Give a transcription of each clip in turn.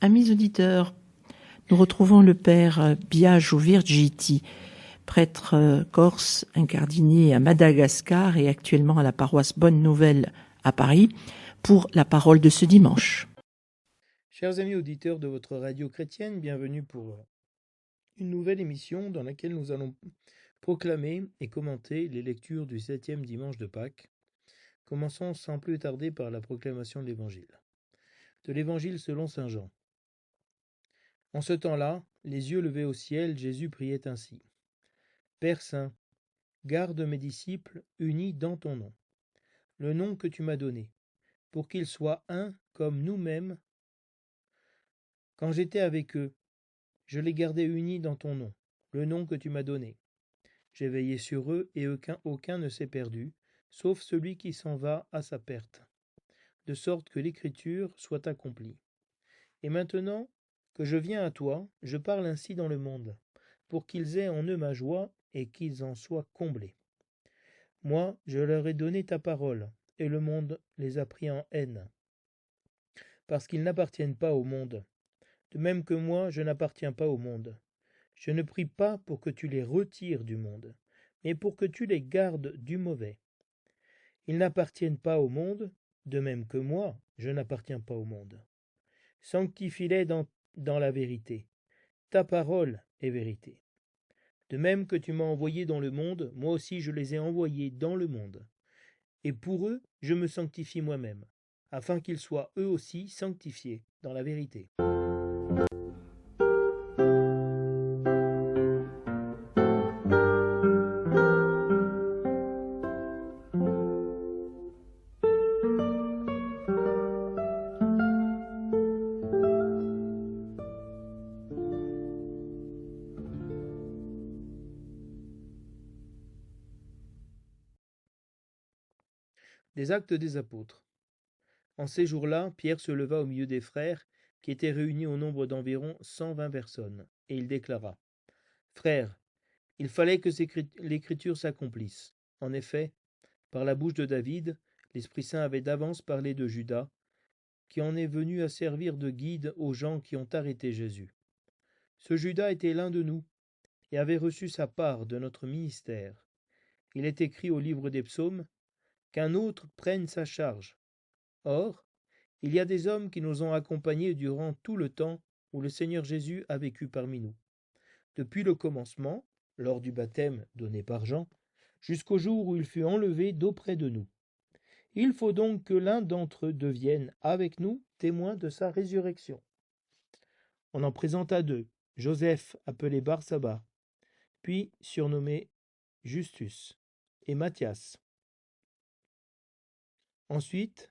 Amis auditeurs, nous retrouvons le père Biagio Virgiti, prêtre corse incardiné à Madagascar et actuellement à la paroisse Bonne Nouvelle à Paris, pour la parole de ce dimanche. Chers amis auditeurs de votre radio chrétienne, bienvenue pour une nouvelle émission dans laquelle nous allons proclamer et commenter les lectures du 7e dimanche de Pâques. Commençons sans plus tarder par la proclamation de l'Évangile. De l'Évangile selon saint Jean. En ce temps-là, les yeux levés au ciel, Jésus priait ainsi. Père Saint, garde mes disciples unis dans ton nom, le nom que tu m'as donné, pour qu'ils soient un comme nous-mêmes. Quand j'étais avec eux, je les gardais unis dans ton nom, le nom que tu m'as donné. J'ai veillé sur eux et aucun ne s'est perdu, sauf celui qui s'en va à sa perte, de sorte que l'écriture soit accomplie. Et maintenant que je viens à toi, je parle ainsi dans le monde, pour qu'ils aient en eux ma joie et qu'ils en soient comblés. Moi, je leur ai donné ta parole, et le monde les a pris en haine, parce qu'ils n'appartiennent pas au monde, de même que moi, je n'appartiens pas au monde. Je ne prie pas pour que tu les retires du monde, mais pour que tu les gardes du mauvais. Ils n'appartiennent pas au monde, de même que moi, je n'appartiens pas au monde. Sanctifie-les dans la vérité. Ta parole est vérité. De même que tu m'as envoyé dans le monde, moi aussi je les ai envoyés dans le monde. Et pour eux, je me sanctifie moi-même, afin qu'ils soient eux aussi sanctifiés dans la vérité. Des Actes des Apôtres. En ces jours-là, Pierre se leva au milieu des frères, qui étaient réunis au nombre d'environ 120 personnes, et il déclara : Frères, il fallait que l'Écriture s'accomplisse. En effet, par la bouche de David, l'Esprit Saint avait d'avance parlé de Judas, qui en est venu à servir de guide aux gens qui ont arrêté Jésus. Ce Judas était l'un de nous, et avait reçu sa part de notre ministère. Il est écrit au livre des psaumes qu'un autre prenne sa charge. Or, il y a des hommes qui nous ont accompagnés durant tout le temps où le Seigneur Jésus a vécu parmi nous. Depuis le commencement, lors du baptême donné par Jean, jusqu'au jour où il fut enlevé d'auprès de nous. Il faut donc que l'un d'entre eux devienne, avec nous, témoin de sa résurrection. On en présenta deux, Joseph, appelé Barsaba, puis surnommé Justus, et Matthias. Ensuite,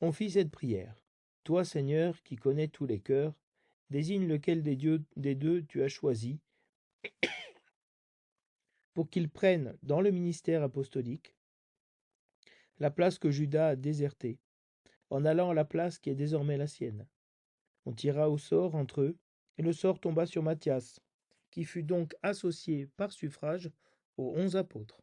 on fit cette prière. Toi, Seigneur, qui connais tous les cœurs, désigne lequel des deux tu as choisi, pour qu'il prenne dans le ministère apostolique la place que Judas a désertée, en allant à la place qui est désormais la sienne. On tira au sort entre eux, et le sort tomba sur Matthias, qui fut donc associé par suffrage aux 11 apôtres.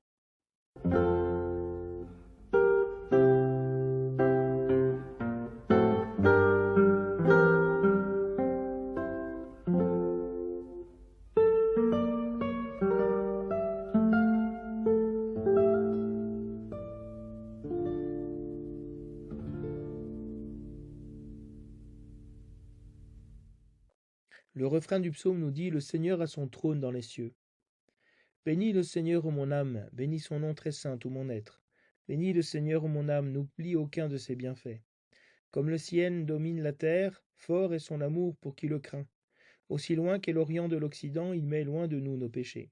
Le refrain du psaume nous dit : Le Seigneur a son trône dans les cieux. Bénis le Seigneur, ô mon âme, bénis son nom très saint, tout mon être. Bénis le Seigneur, ô mon âme, n'oublie aucun de ses bienfaits. Comme le ciel domine la terre, fort est son amour pour qui le craint. Aussi loin qu'est l'Orient de l'Occident, il met loin de nous nos péchés.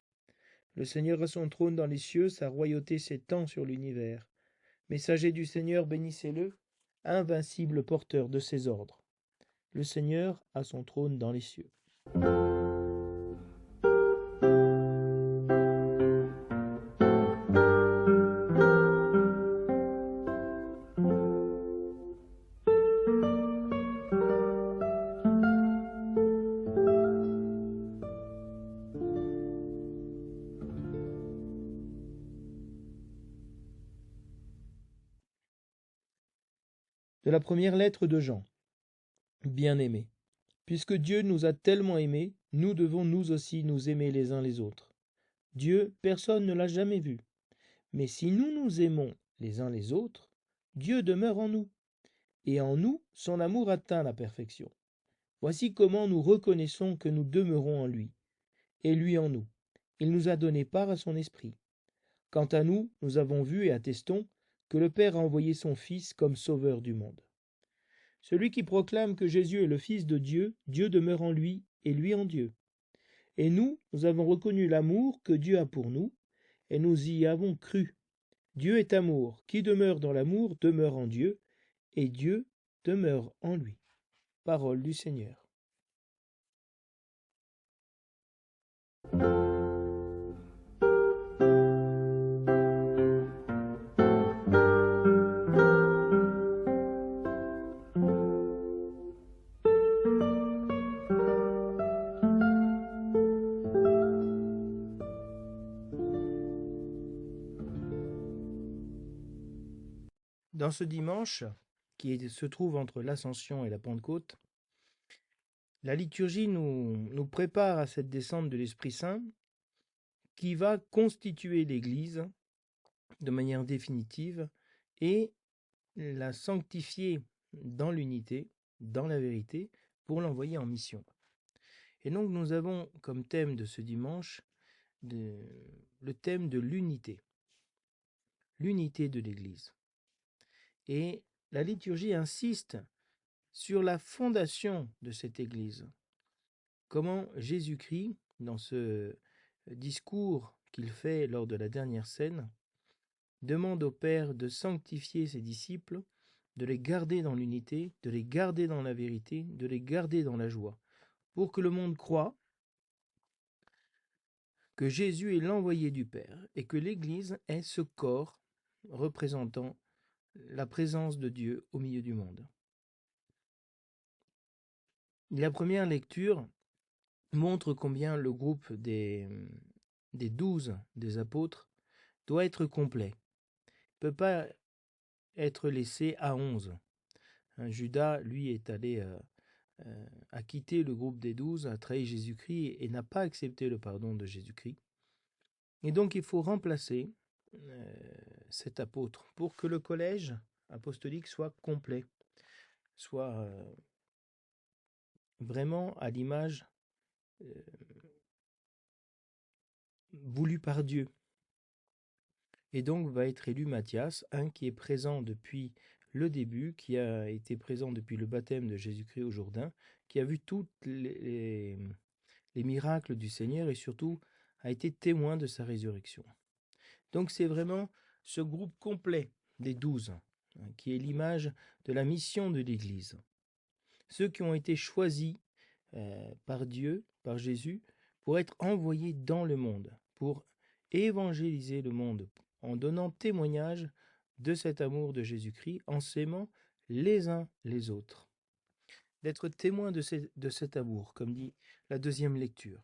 Le Seigneur a son trône dans les cieux, sa royauté s'étend sur l'univers. Messager du Seigneur, bénissez-le, invincible porteur de ses ordres. Le Seigneur a son trône dans les cieux. De la première lettre de Jean. Bien-aimés, puisque Dieu nous a tellement aimés, nous devons nous aussi nous aimer les uns les autres. Dieu, personne ne l'a jamais vu. Mais si nous nous aimons les uns les autres, Dieu demeure en nous, et en nous son amour atteint la perfection. Voici comment nous reconnaissons que nous demeurons en lui, et lui en nous. Il nous a donné part à son esprit. Quant à nous, nous avons vu et attestons que le Père a envoyé son Fils comme sauveur du monde. Celui qui proclame que Jésus est le Fils de Dieu, Dieu demeure en lui, et lui en Dieu. Et nous avons reconnu l'amour que Dieu a pour nous, et nous y avons cru. Dieu est amour. Qui demeure dans l'amour demeure en Dieu, et Dieu demeure en lui. Parole du Seigneur. Dans ce dimanche, qui se trouve entre l'Ascension et la Pentecôte, la liturgie nous prépare à cette descente de l'Esprit Saint qui va constituer l'Église de manière définitive et la sanctifier dans l'unité, dans la vérité, pour l'envoyer en mission. Et donc nous avons comme thème de ce dimanche le thème de l'unité de l'Église. Et la liturgie insiste sur la fondation de cette Église. Comment Jésus-Christ, dans ce discours qu'il fait lors de la dernière scène, demande au Père de sanctifier ses disciples, de les garder dans l'unité, de les garder dans la vérité, de les garder dans la joie, pour que le monde croie que Jésus est l'envoyé du Père et que l'Église est ce corps représentant la présence de Dieu au milieu du monde. La première lecture montre combien le groupe des 12 des apôtres doit être complet. Il ne peut pas être laissé à 11. Judas, lui, est allé a quitté le groupe des 12, a trahi Jésus-Christ et n'a pas accepté le pardon de Jésus-Christ. Et donc il faut remplacer cet apôtre pour que le collège apostolique soit complet, soit vraiment à l'image voulue par Dieu. Et donc va être élu Matthias, un qui est présent depuis le début, qui a été présent depuis le baptême de Jésus-Christ au Jourdain, qui a vu tous les miracles du Seigneur et surtout a été témoin de sa résurrection. Donc c'est vraiment ce groupe complet des 12 qui est l'image de la mission de l'Église. Ceux qui ont été choisis par Dieu, par Jésus, pour être envoyés dans le monde, pour évangéliser le monde, en donnant témoignage de cet amour de Jésus-Christ, en s'aimant les uns les autres. D'être témoin de cet amour, comme dit la deuxième lecture.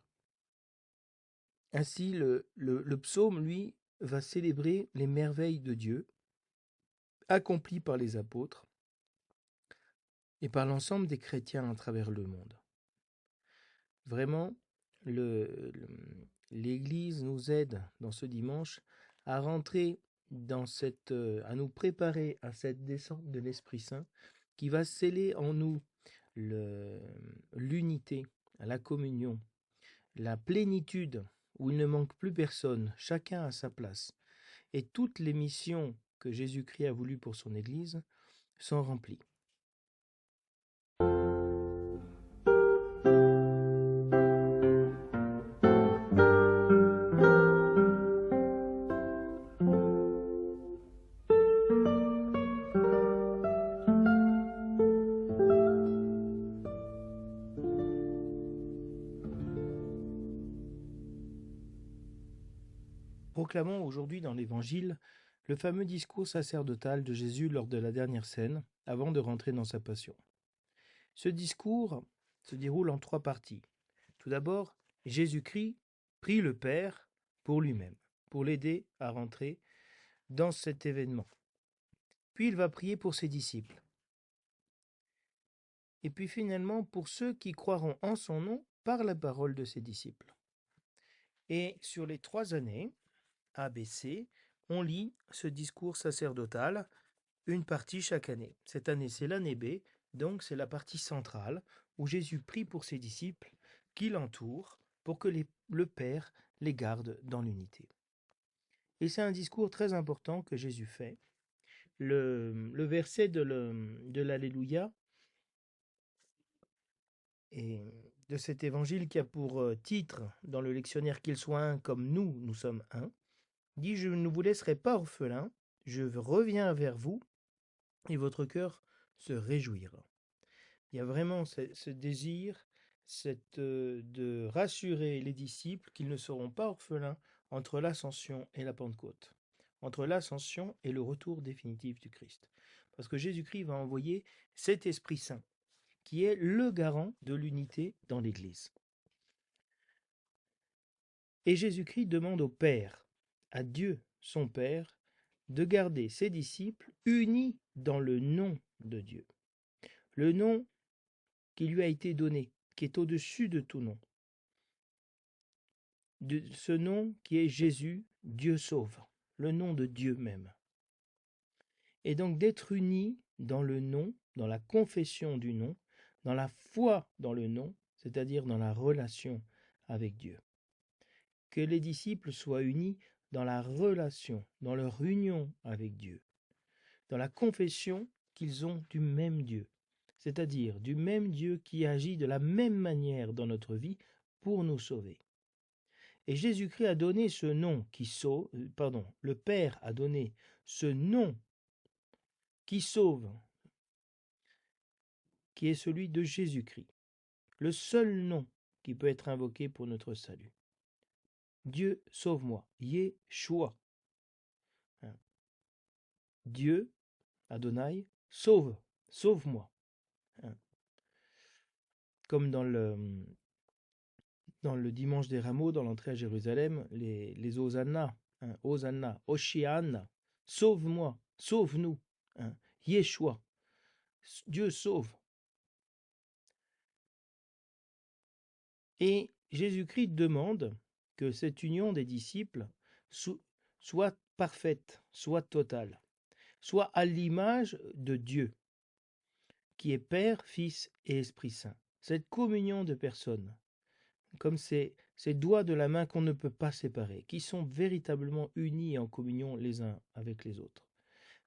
Ainsi, le psaume, lui, va célébrer les merveilles de Dieu, accomplies par les apôtres et par l'ensemble des chrétiens à travers le monde. Vraiment, l'Église nous aide dans ce dimanche à rentrer dans à nous préparer à cette descente de l'Esprit Saint qui va sceller en nous l'unité, la communion, la plénitude où il ne manque plus personne, chacun à sa place. Et toutes les missions que Jésus-Christ a voulu pour son Église sont remplies. Proclamons aujourd'hui dans l'Évangile le fameux discours sacerdotal de Jésus lors de la dernière scène, avant de rentrer dans sa passion. Ce discours se déroule en 3 parties. Tout d'abord, Jésus-Christ prie le Père pour lui-même, pour l'aider à rentrer dans cet événement. Puis il va prier pour ses disciples. et puis finalement pour ceux qui croiront en son nom par la parole de ses disciples. Et sur les 3 années, ABC, on lit ce discours sacerdotal, une partie chaque année. Cette année, c'est l'année B, donc c'est la partie centrale, où Jésus prie pour ses disciples qui l'entourent pour que le Père les garde dans l'unité. Et c'est un discours très important que Jésus fait. Le verset de l'Alléluia et de cet évangile qui a pour titre dans le lectionnaire qu'il soit un comme nous sommes un, dit: je ne vous laisserai pas orphelins, je reviens vers vous et votre cœur se réjouira. Il y a vraiment ce désir de rassurer les disciples qu'ils ne seront pas orphelins entre l'ascension et la Pentecôte, entre l'ascension et le retour définitif du Christ. Parce que Jésus-Christ va envoyer cet Esprit Saint, qui est le garant de l'unité dans l'Église. Et Jésus-Christ demande au Père, à Dieu son Père, de garder ses disciples unis dans le nom de Dieu. Le nom qui lui a été donné, qui est au-dessus de tout nom. De ce nom qui est Jésus, Dieu sauve, le nom de Dieu même. Et donc d'être unis dans le nom, dans la confession du nom, dans la foi dans le nom, c'est-à-dire dans la relation avec Dieu. Que les disciples soient unis dans la relation, dans leur union avec Dieu, dans la confession qu'ils ont du même Dieu, c'est-à-dire du même Dieu qui agit de la même manière dans notre vie pour nous sauver. Et Jésus-Christ a donné ce nom qui sauve, le Père a donné ce nom qui sauve, qui est celui de Jésus-Christ, le seul nom qui peut être invoqué pour notre salut. Dieu sauve-moi, Yeshua. Dieu, Adonai, sauve-moi. Comme dans le dimanche des rameaux, dans l'entrée à Jérusalem, les Hosanna, Hosanna, Oshiana, sauve-moi, sauve-nous, Yeshua, Dieu sauve. Et Jésus-Christ demande que cette union des disciples soit parfaite, soit totale, soit à l'image de Dieu, qui est Père, Fils et Esprit Saint. Cette communion de personnes, comme ces doigts de la main qu'on ne peut pas séparer, qui sont véritablement unis en communion les uns avec les autres.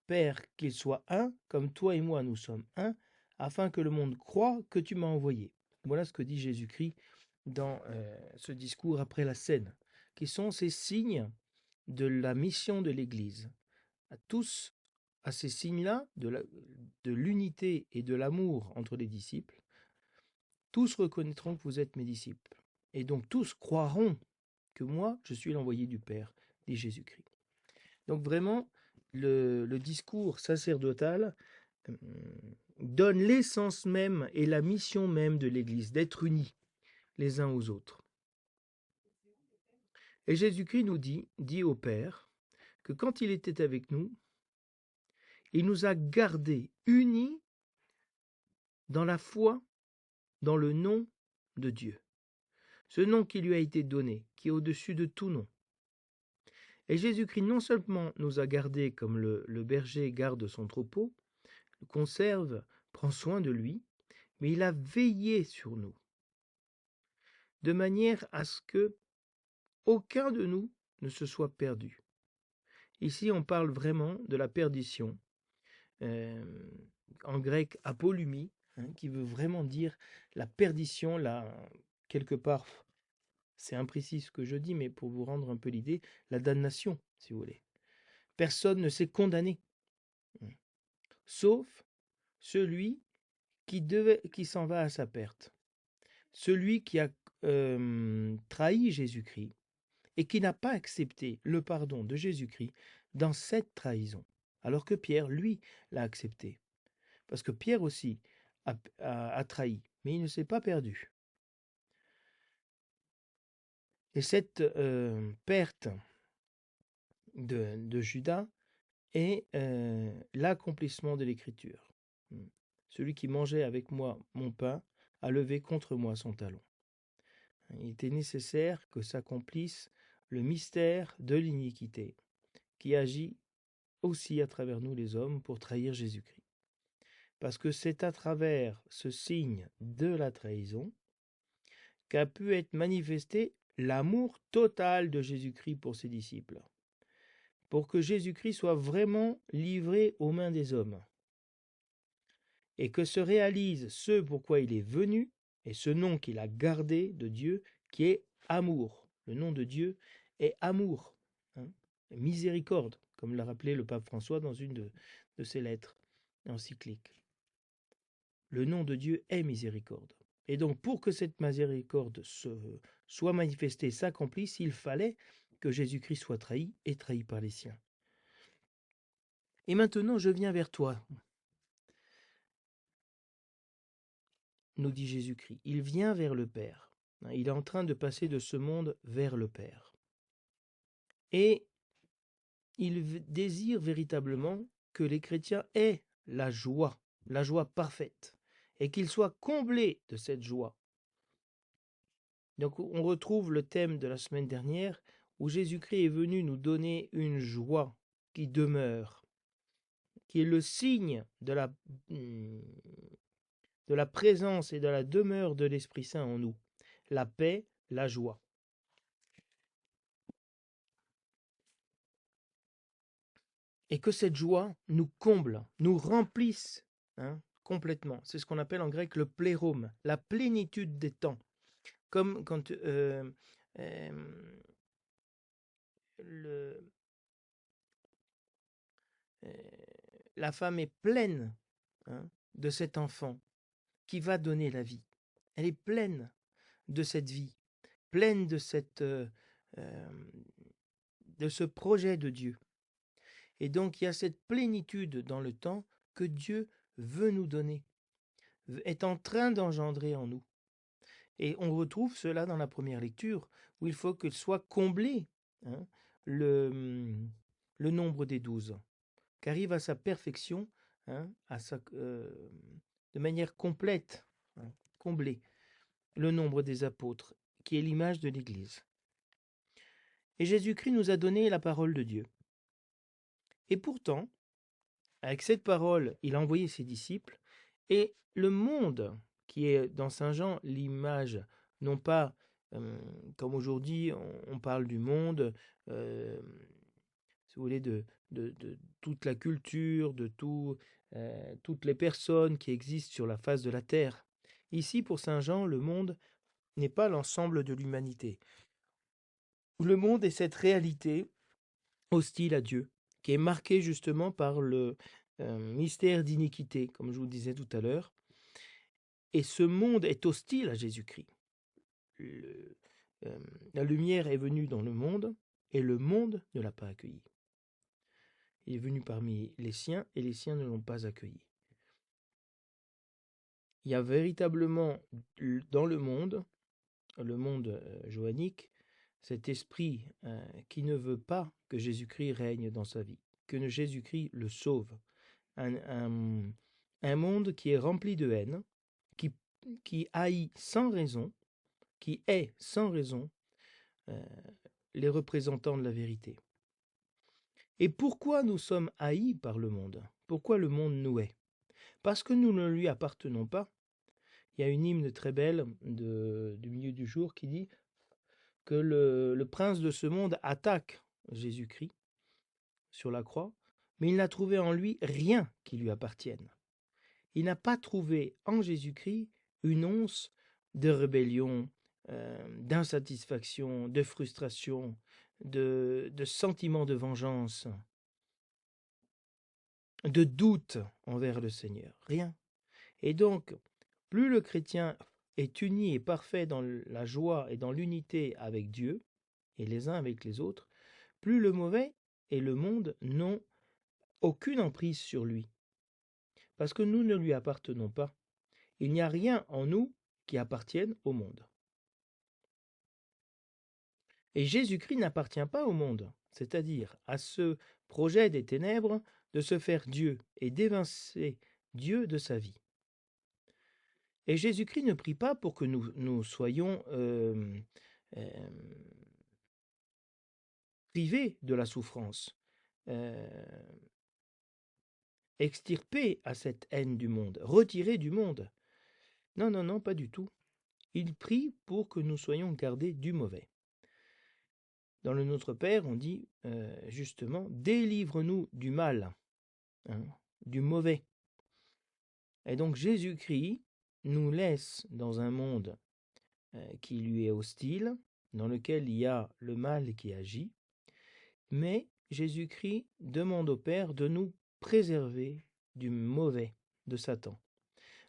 Père, qu'ils soient un, comme toi et moi nous sommes un, afin que le monde croie que tu m'as envoyé. Voilà ce que dit Jésus-Christ dans ce discours après la scène, qui sont ces signes de la mission de l'Église. À ces signes-là, de l'unité et de l'amour entre les disciples, tous reconnaîtront que vous êtes mes disciples. Et donc tous croiront que moi, je suis l'envoyé du Père, dit Jésus-Christ. Donc vraiment, le discours sacerdotal donne l'essence même et la mission même de l'Église, d'être unis les uns aux autres. Et Jésus-Christ nous dit au Père, que quand il était avec nous, il nous a gardés unis dans la foi, dans le nom de Dieu. Ce nom qui lui a été donné, qui est au-dessus de tout nom. Et Jésus-Christ non seulement nous a gardés comme le berger garde son troupeau, le conserve, prend soin de lui, mais il a veillé sur nous, de manière à ce que aucun de nous ne se soit perdu. Ici, on parle vraiment de la perdition, en grec apolumie, qui veut vraiment dire la perdition, quelque part, c'est imprécis ce que je dis, mais pour vous rendre un peu l'idée, la damnation, si vous voulez. Personne ne s'est condamné, sauf celui qui s'en va à sa perte, celui qui a trahi Jésus-Christ et qui n'a pas accepté le pardon de Jésus-Christ dans cette trahison, alors que Pierre, lui, l'a accepté. Parce que Pierre aussi a trahi, mais il ne s'est pas perdu. Et cette perte de Judas est l'accomplissement de l'Écriture. celui qui mangeait avec moi mon pain a levé contre moi son talon. Il était nécessaire que s'accomplisse le mystère de l'iniquité, qui agit aussi à travers nous les hommes pour trahir Jésus-Christ. Parce que c'est à travers ce signe de la trahison qu'a pu être manifesté l'amour total de Jésus-Christ pour ses disciples, pour que Jésus-Christ soit vraiment livré aux mains des hommes, et que se réalise ce pourquoi il est venu, et ce nom qu'il a gardé de Dieu, qui est amour. Le nom de Dieu est amour, hein, miséricorde, comme l'a rappelé le pape François dans une de ses lettres encycliques. Le nom de Dieu est miséricorde. Et donc, pour que cette miséricorde soit manifestée, s'accomplisse, il fallait que Jésus-Christ soit trahi et trahi par les siens. Et maintenant, je viens vers toi, nous dit Jésus-Christ. Il vient vers le Père. Il est en train de passer de ce monde vers le Père. Et il désire véritablement que les chrétiens aient la joie parfaite, et qu'ils soient comblés de cette joie. Donc on retrouve le thème de la semaine dernière, où Jésus-Christ est venu nous donner une joie qui demeure, qui est le signe de la présence et de la demeure de l'Esprit Saint en nous. La paix, la joie. Et que cette joie nous comble, nous remplisse complètement. C'est ce qu'on appelle en grec le plérome, la plénitude des temps. Comme quand la femme est pleine de cet enfant qui va donner la vie. Elle est pleine de cette vie, pleine de ce projet de Dieu. Et donc il y a cette plénitude dans le temps que Dieu veut nous donner, est en train d'engendrer en nous. Et on retrouve cela dans la première lecture, où il faut que soit comblé le nombre des 12, qu'arrive à sa perfection, de manière complète, comblé, le nombre des apôtres, qui est l'image de l'Église. Et Jésus-Christ nous a donné la parole de Dieu. Et pourtant, avec cette parole, il a envoyé ses disciples, et le monde, qui est dans Saint Jean l'image, non pas comme aujourd'hui on parle du monde, si vous voulez, de toute la culture, de toutes les personnes qui existent sur la face de la terre. Ici, pour Saint Jean, le monde n'est pas l'ensemble de l'humanité. Le monde est cette réalité hostile à Dieu, qui est marquée justement par le mystère d'iniquité, comme je vous le disais tout à l'heure. Et ce monde est hostile à Jésus-Christ. La lumière est venue dans le monde, et le monde ne l'a pas accueilli. Il est venu parmi les siens, et les siens ne l'ont pas accueilli. Il y a véritablement dans le monde johannique, cet esprit qui ne veut pas que Jésus-Christ règne dans sa vie, que Jésus-Christ le sauve. Un monde qui est rempli de haine, qui haït sans raison, qui est sans raison les représentants de la vérité. Et pourquoi nous sommes haïs par le monde? Pourquoi le monde nous hait? Parce que nous ne lui appartenons pas. Il y a une hymne très belle du milieu du jour qui dit que le prince de ce monde attaque Jésus-Christ sur la croix, mais il n'a trouvé en lui rien qui lui appartienne. Il n'a pas trouvé en Jésus-Christ une once de rébellion, d'insatisfaction, de frustration, de sentiment de vengeance, de doute envers le Seigneur. Rien. Et donc, plus le chrétien est uni et parfait dans la joie et dans l'unité avec Dieu, et les uns avec les autres, plus le mauvais et le monde n'ont aucune emprise sur lui. Parce que nous ne lui appartenons pas. Il n'y a rien en nous qui appartienne au monde. Et Jésus-Christ n'appartient pas au monde, c'est-à-dire à ce projet des ténèbres de se faire Dieu et d'évincer Dieu de sa vie. Et Jésus-Christ ne prie pas pour que nous soyons privés de la souffrance, extirpés à cette haine du monde, retirés du monde. Non, non, non, pas du tout. Il prie pour que nous soyons gardés du mauvais. Dans le Notre Père, on dit justement, délivre-nous du mal, hein, du mauvais. Et donc Jésus-Christ nous laisse dans un monde qui lui est hostile, dans lequel il y a le mal qui agit, mais Jésus-Christ demande au Père de nous préserver du mauvais, de Satan.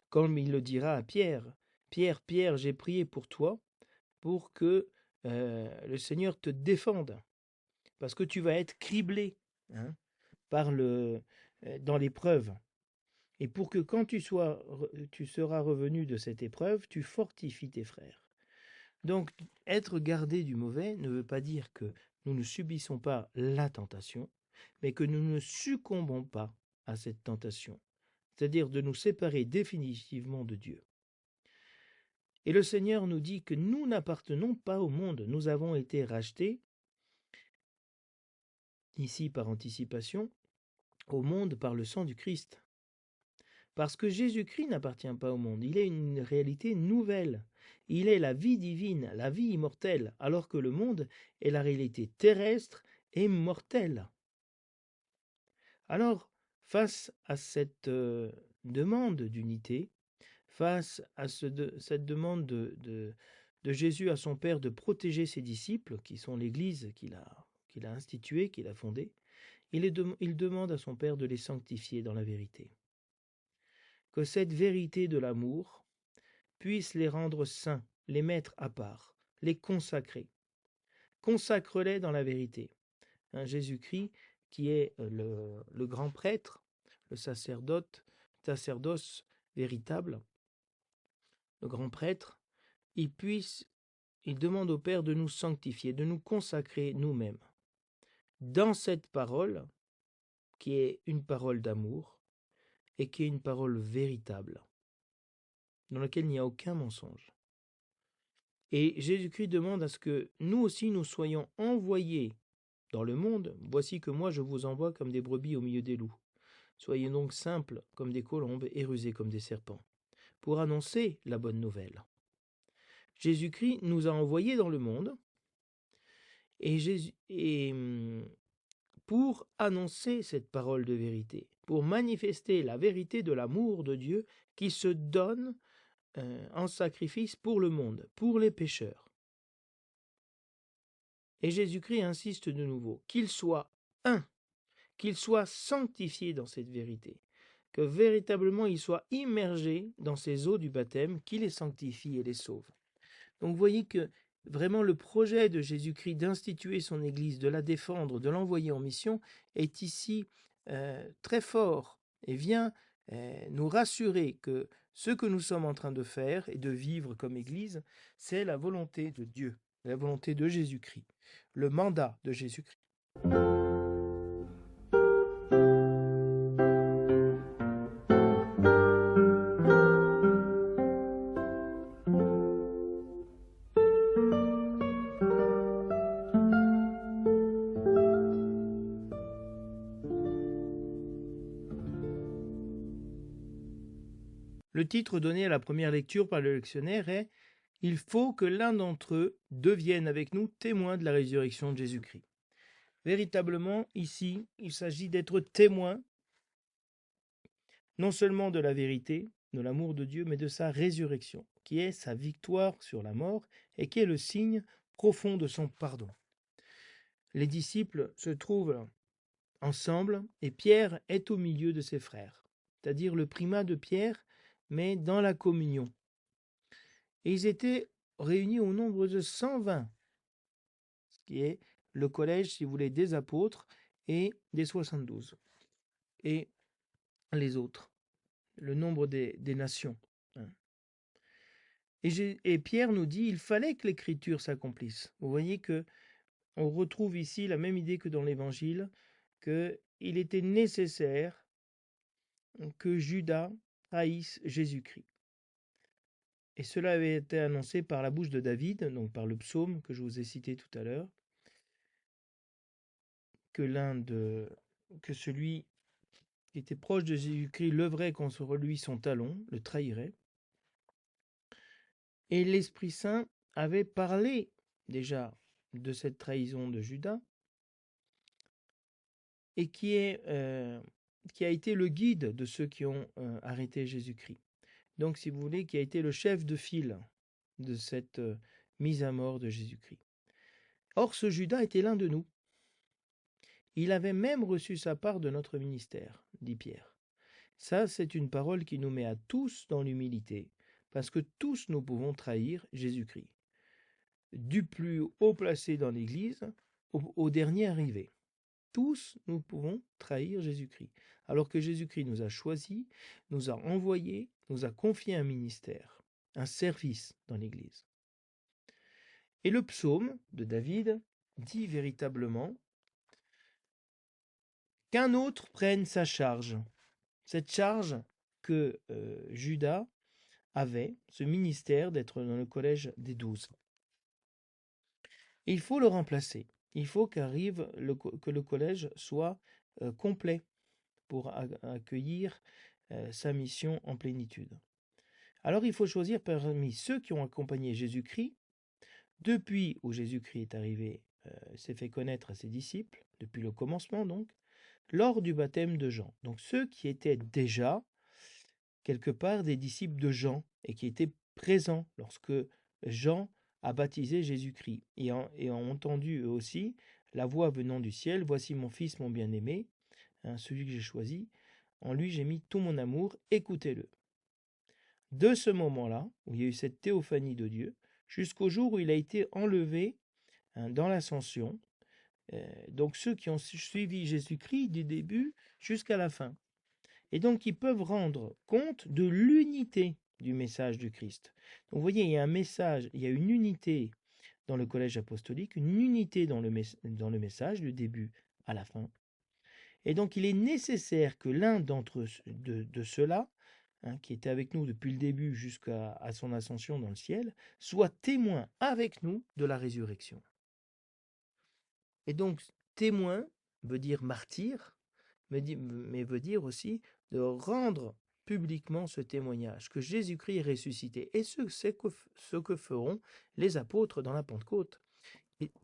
Comme il le dira à Pierre, Pierre, Pierre, j'ai prié pour toi, pour que le Seigneur te défende, parce que tu vas être criblé, hein, dans l'épreuve. Et pour que quand tu seras revenu de cette épreuve, tu fortifies tes frères. Donc, être gardé du mauvais ne veut pas dire que nous ne subissons pas la tentation, mais que nous ne succombons pas à cette tentation, c'est-à-dire de nous séparer définitivement de Dieu. Et le Seigneur nous dit que nous n'appartenons pas au monde, nous avons été rachetés, ici par anticipation, au monde par le sang du Christ. Parce que Jésus-Christ n'appartient pas au monde, il est une réalité nouvelle. Il est la vie divine, la vie immortelle, alors que le monde est la réalité terrestre et mortelle. Alors, face à cette demande d'unité, face à cette demande de Jésus à son Père de protéger ses disciples, qui sont l'Église qu'il a instituée, qu'il a fondée, il demande à son Père de les sanctifier dans la vérité. Que cette vérité de l'amour puisse les rendre saints, les mettre à part, les consacrer. Consacre-les dans la vérité. Jésus-Christ, qui est le grand prêtre, le sacerdoce véritable, le grand prêtre, il demande au Père de nous sanctifier, de nous consacrer nous-mêmes. Dans cette parole, qui est une parole d'amour, et qui est une parole véritable, dans laquelle il n'y a aucun mensonge. Et Jésus-Christ demande à ce que nous aussi nous soyons envoyés dans le monde. Voici que moi je vous envoie comme des brebis au milieu des loups. Soyez donc simples comme des colombes et rusés comme des serpents, pour annoncer la bonne nouvelle. Jésus-Christ nous a envoyés dans le monde et pour annoncer cette parole de vérité, pour manifester la vérité de l'amour de Dieu qui se donne en sacrifice pour le monde, pour les pécheurs. Et Jésus-Christ insiste de nouveau, qu'il soit un, qu'il soit sanctifié dans cette vérité, que véritablement il soit immergé dans ces eaux du baptême qui les sanctifient et les sauvent. Donc vous voyez que vraiment le projet de Jésus-Christ d'instituer son Église, de la défendre, de l'envoyer en mission, est ici très fort et vient nous rassurer que ce que nous sommes en train de faire et de vivre comme Église, c'est la volonté de Dieu, la volonté de Jésus-Christ, le mandat de Jésus-Christ. Le titre donné à la première lecture par le lectionnaire est « Il faut que l'un d'entre eux devienne avec nous témoin de la résurrection de Jésus-Christ ». Véritablement, ici, il s'agit d'être témoin non seulement de la vérité, de l'amour de Dieu, mais de sa résurrection, qui est sa victoire sur la mort et qui est le signe profond de son pardon. Les disciples se trouvent ensemble et Pierre est au milieu de ses frères, c'est-à-dire le primat de Pierre, mais dans la communion. Et ils étaient réunis au nombre de 120, ce qui est le collège, si vous voulez, des apôtres et des 72. Et les autres, le nombre des nations. Et Pierre nous dit, il fallait que l'écriture s'accomplisse. Vous voyez que on retrouve ici la même idée que dans l'Évangile, qu'il était nécessaire que Judas haïsse Jésus-Christ. Et cela avait été annoncé par la bouche de David, donc par le psaume que je vous ai cité tout à l'heure, que celui qui était proche de Jésus-Christ leverait contre lui son talon, le trahirait. Et l'Esprit Saint avait parlé déjà de cette trahison de Judas, et qui a été le guide de ceux qui ont arrêté Jésus-Christ. Donc, si vous voulez, qui a été le chef de file de cette mise à mort de Jésus-Christ. Or, ce Judas était l'un de nous. Il avait même reçu sa part de notre ministère, dit Pierre. Ça, c'est une parole qui nous met à tous dans l'humilité, parce que tous nous pouvons trahir Jésus-Christ. Du plus haut placé dans l'Église au dernier arrivé. Tous nous pouvons trahir Jésus-Christ, alors que Jésus-Christ nous a choisis, nous a envoyés, nous a confié un ministère, un service dans l'Église. Et le psaume de David dit véritablement qu'un autre prenne sa charge, cette charge que Judas avait, ce ministère d'être dans le collège des 12. Il faut le remplacer. Il faut que le collège soit complet pour accueillir sa mission en plénitude. Alors il faut choisir parmi ceux qui ont accompagné Jésus-Christ, depuis où Jésus-Christ est arrivé, s'est fait connaître à ses disciples, depuis le commencement donc, lors du baptême de Jean. Donc ceux qui étaient déjà quelque part des disciples de Jean et qui étaient présents lorsque Jean a baptisé Jésus-Christ et ont entendu eux aussi la voix venant du ciel, « Voici mon fils, mon bien-aimé, celui que j'ai choisi, en lui j'ai mis tout mon amour, écoutez-le. » De ce moment-là, où il y a eu cette théophanie de Dieu, jusqu'au jour où il a été enlevé dans l'ascension, donc ceux qui ont suivi Jésus-Christ du début jusqu'à la fin. Et donc ils peuvent rendre compte de l'unité du message du Christ. Donc vous voyez, il y a un message, il y a une unité dans le collège apostolique, une unité dans le message du début à la fin. Et donc il est nécessaire que l'un de ceux-là, qui était avec nous depuis le début jusqu'à son ascension dans le ciel, soit témoin avec nous de la résurrection. Et donc témoin veut dire martyr, mais veut dire aussi de rendre publiquement ce témoignage, que Jésus-Christ est ressuscité. Et c'est ce que feront les apôtres dans la Pentecôte.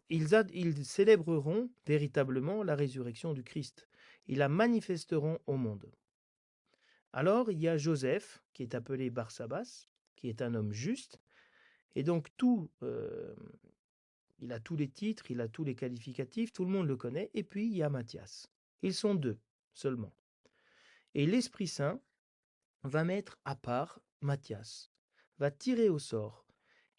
Ils célébreront véritablement la résurrection du Christ. Ils la manifesteront au monde. Alors, il y a Joseph, qui est appelé Barsabas, qui est un homme juste, et donc il a tous les titres, il a tous les qualificatifs, tout le monde le connaît, et puis il y a Matthias. Ils sont deux seulement. Et l'Esprit Saint va mettre à part Matthias, va tirer au sort.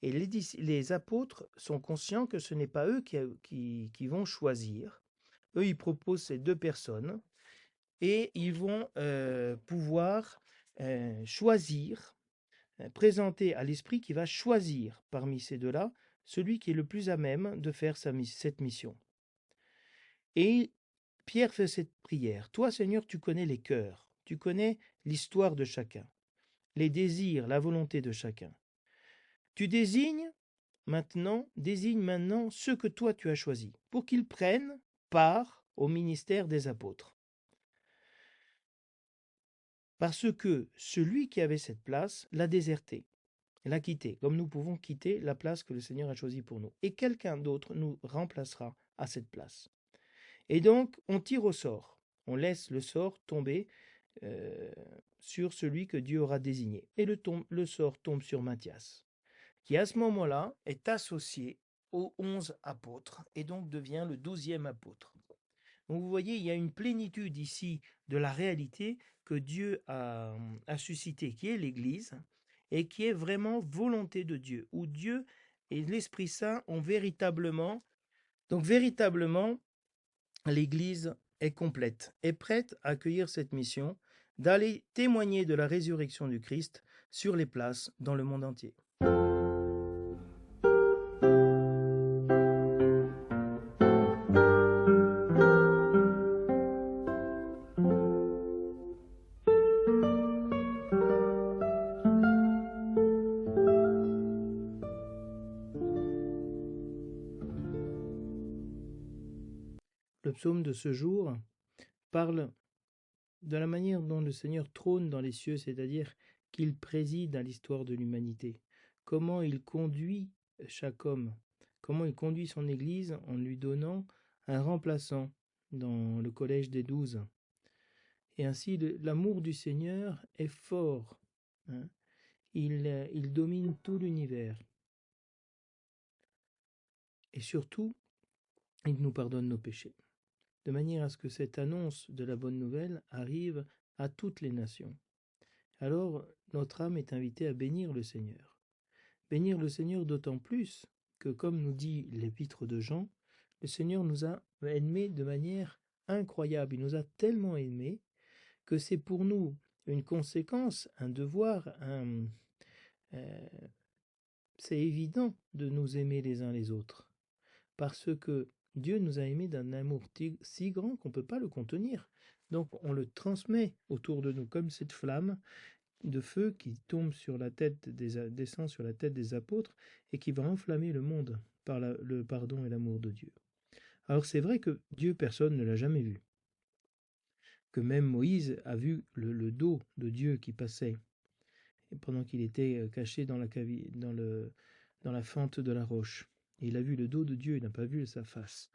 Et les apôtres sont conscients que ce n'est pas eux qui vont choisir. Eux, ils proposent ces deux personnes et ils vont pouvoir choisir, présenter à l'Esprit qui va choisir parmi ces deux-là celui qui est le plus à même de faire cette mission. Et Pierre fait cette prière. Toi, Seigneur, tu connais les cœurs, tu connais l'histoire de chacun, les désirs, la volonté de chacun. Tu désignes maintenant ceux que toi tu as choisis, pour qu'ils prennent part au ministère des apôtres. Parce que celui qui avait cette place l'a déserté, l'a quitté, comme nous pouvons quitter la place que le Seigneur a choisie pour nous. Et quelqu'un d'autre nous remplacera à cette place. Et donc, on tire au sort. On laisse le sort tomber sur celui que Dieu aura désigné. Et le sort tombe sur Matthias, qui à ce moment-là est associé aux 11 apôtres et donc devient le 12e apôtre. Donc vous voyez, il y a une plénitude ici de la réalité que Dieu a suscitée, qui est l'Église, et qui est vraiment volonté de Dieu, où Dieu et l'Esprit Saint ont véritablement, l'Église est complète, est prête à accueillir cette mission, d'aller témoigner de la résurrection du Christ sur les places dans le monde entier. Le psaume de ce jour parle de la manière dont le Seigneur trône dans les cieux, c'est-à-dire qu'il préside à l'histoire de l'humanité. Comment il conduit chaque homme, comment il conduit son Église en lui donnant un remplaçant dans le collège des 12. Et ainsi, l'amour du Seigneur est fort. Hein. Il domine tout l'univers. Et surtout, il nous pardonne nos péchés, de manière à ce que cette annonce de la bonne nouvelle arrive à toutes les nations. Alors, notre âme est invitée à bénir le Seigneur. Bénir le Seigneur d'autant plus que, comme nous dit l'épître de Jean, le Seigneur nous a aimés de manière incroyable. Il nous a tellement aimés que c'est pour nous une conséquence, un devoir, c'est évident de nous aimer les uns les autres. Parce que Dieu nous a aimés d'un amour si grand qu'on ne peut pas le contenir. Donc on le transmet autour de nous comme cette flamme de feu qui tombe sur la tête descend sur la tête des apôtres et qui va enflammer le monde par le pardon et l'amour de Dieu. Alors c'est vrai que Dieu, personne ne l'a jamais vu. Que même Moïse a vu le dos de Dieu qui passait pendant qu'il était caché dans la fente de la roche. Et il a vu le dos de Dieu, il n'a pas vu sa face.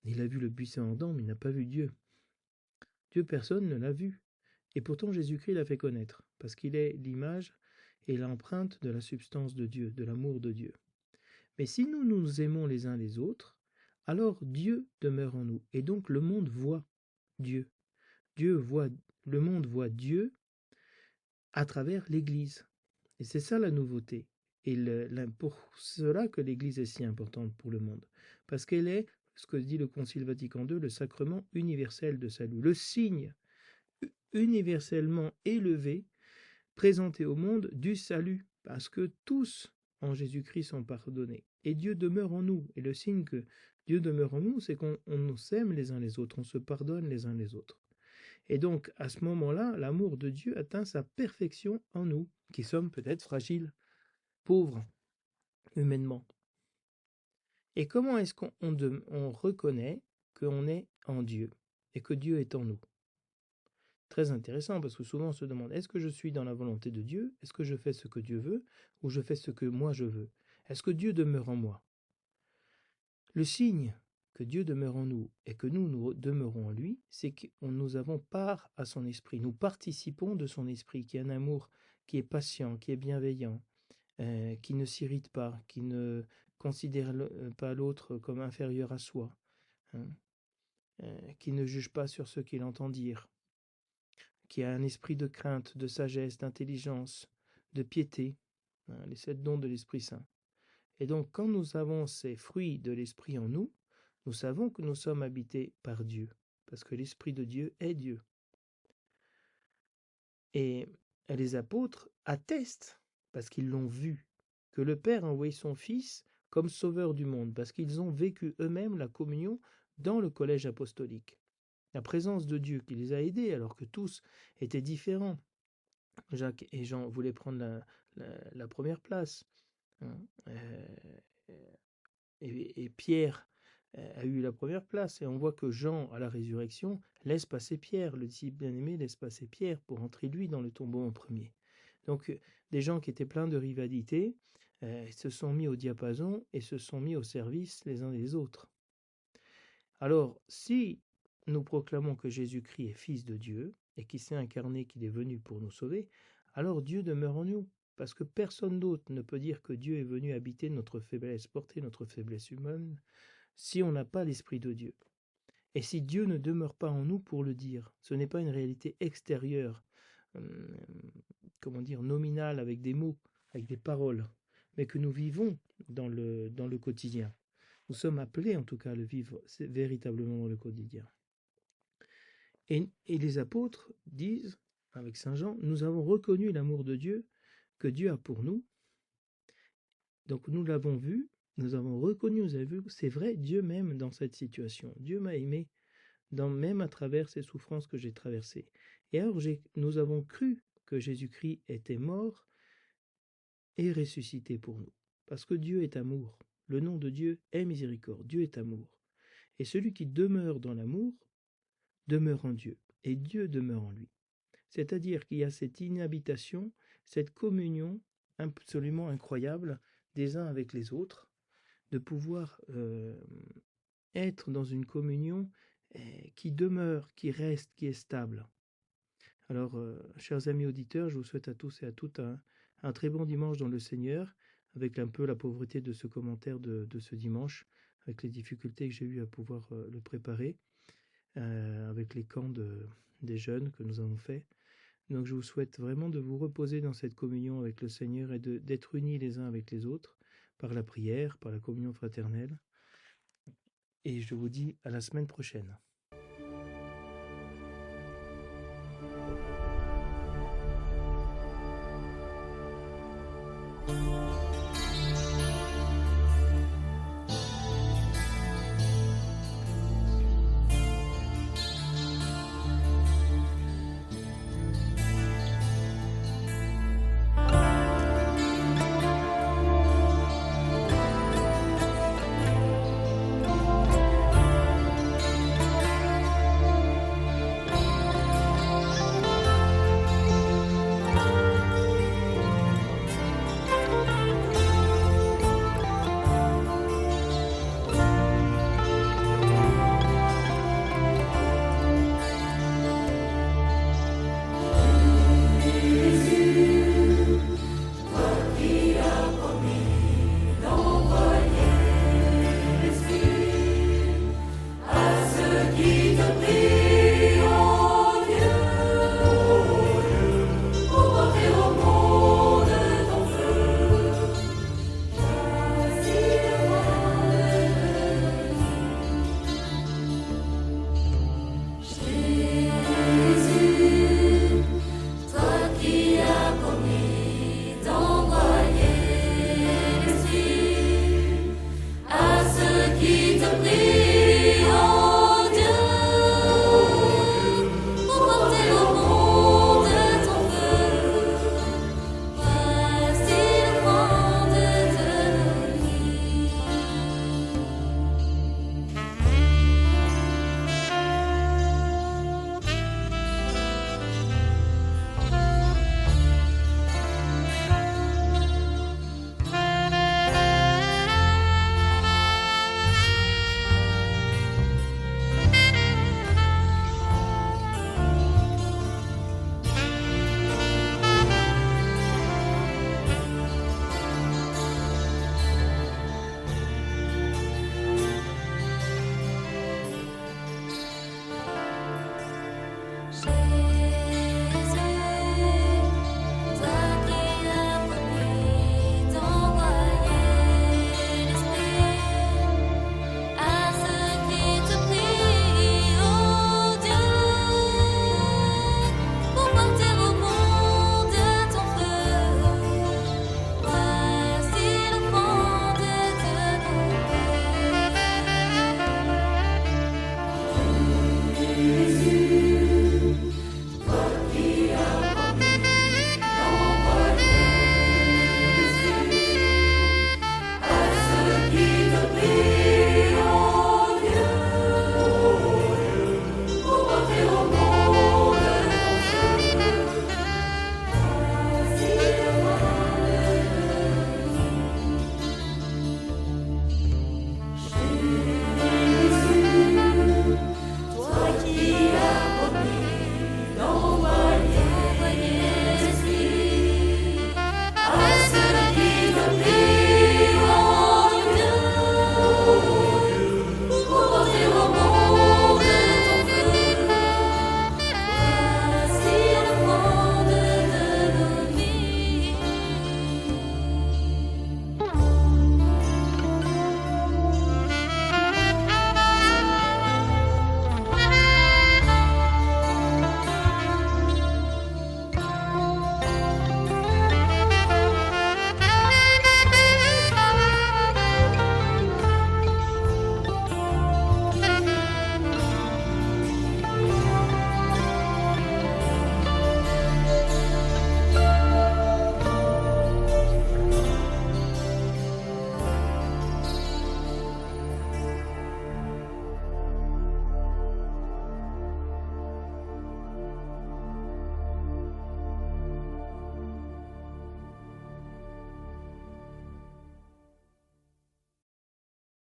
Il a vu le buisson ardent, mais il n'a pas vu Dieu. Dieu, personne ne l'a vu. Et pourtant Jésus-Christ l'a fait connaître, parce qu'il est l'image et l'empreinte de la substance de Dieu, de l'amour de Dieu. Mais si nous nous aimons les uns les autres, alors Dieu demeure en nous, et donc le monde voit Dieu. Le monde voit Dieu à travers l'Église. Et c'est ça la nouveauté. Et pour cela que l'Église est si importante pour le monde. Parce qu'elle est, ce que dit le Concile Vatican II, le sacrement universel de salut, le signe universellement élevé, présenté au monde du salut. Parce que tous en Jésus-Christ sont pardonnés. Et Dieu demeure en nous. Et le signe que Dieu demeure en nous, c'est qu'on nous s'aime les uns les autres, on se pardonne les uns les autres. Et donc, à ce moment-là, l'amour de Dieu atteint sa perfection en nous, qui sommes peut-être fragiles, pauvres, humainement. Et comment est-ce qu'on reconnaît qu'on est en Dieu et que Dieu est en nous? Très intéressant, parce que souvent on se demande, est-ce que je suis dans la volonté de Dieu? Est-ce que je fais ce que Dieu veut? Ou je fais ce que moi je veux? Est-ce que Dieu demeure en moi? Le signe que Dieu demeure en nous et que nous demeurons en lui, c'est que nous avons part à son esprit. Nous participons de son esprit, qui est un amour qui est patient, qui est bienveillant, qui ne s'irrite pas, qui ne considère pas l'autre comme inférieur à soi, hein, qui ne juge pas sur ce qu'il entend dire, qui a un esprit de crainte, de sagesse, d'intelligence, de piété, hein, les 7 dons de l'Esprit Saint. Et donc, quand nous avons ces fruits de l'Esprit en nous, nous savons que nous sommes habités par Dieu, parce que l'Esprit de Dieu est Dieu. Et les apôtres attestent, parce qu'ils l'ont vu, que le Père a envoyé son Fils comme sauveur du monde, parce qu'ils ont vécu eux-mêmes la communion dans le collège apostolique. La présence de Dieu qui les a aidés, alors que tous étaient différents. Jacques et Jean voulaient prendre la première place. Hein. Et Pierre a eu la première place. Et on voit que Jean, à la résurrection, laisse passer Pierre. Le disciple bien-aimé laisse passer Pierre pour entrer lui dans le tombeau en premier. Donc des gens qui étaient pleins de rivalité se sont mis au diapason et se sont mis au service les uns des autres. Alors, si nous proclamons que Jésus-Christ est Fils de Dieu et qu'il s'est incarné, qu'il est venu pour nous sauver, alors Dieu demeure en nous. Parce que personne d'autre ne peut dire que Dieu est venu habiter notre faiblesse, porter notre faiblesse humaine, si on n'a pas l'Esprit de Dieu. Et si Dieu ne demeure pas en nous pour le dire, ce n'est pas une réalité extérieure, nominale avec des mots, avec des paroles, mais que nous vivons dans le quotidien. Nous sommes appelés en tout cas à le vivre véritablement dans le quotidien. Et les apôtres disent, avec Saint Jean, nous avons reconnu l'amour de Dieu que Dieu a pour nous. Donc nous l'avons vu, nous avons reconnu, vous avez vu, c'est vrai, Dieu m'aime dans cette situation. Dieu m'a aimé, même à travers ces souffrances que j'ai traversées. Et alors nous avons cru que Jésus-Christ était mort et ressuscité pour nous. Parce que Dieu est amour. Le nom de Dieu est miséricorde. Dieu est amour. Et celui qui demeure dans l'amour demeure en Dieu, et Dieu demeure en lui. C'est-à-dire qu'il y a cette inhabitation, cette communion absolument incroyable des uns avec les autres, de pouvoir être dans une communion qui demeure, qui reste, qui est stable. Alors, chers amis auditeurs, je vous souhaite à tous et à toutes un très bon dimanche dans le Seigneur, avec un peu la pauvreté de ce commentaire de ce dimanche, avec les difficultés que j'ai eues à pouvoir le préparer, avec les camps des jeunes que nous avons faits. Donc je vous souhaite vraiment de vous reposer dans cette communion avec le Seigneur et d'être unis les uns avec les autres, par la prière, par la communion fraternelle. Et je vous dis à la semaine prochaine.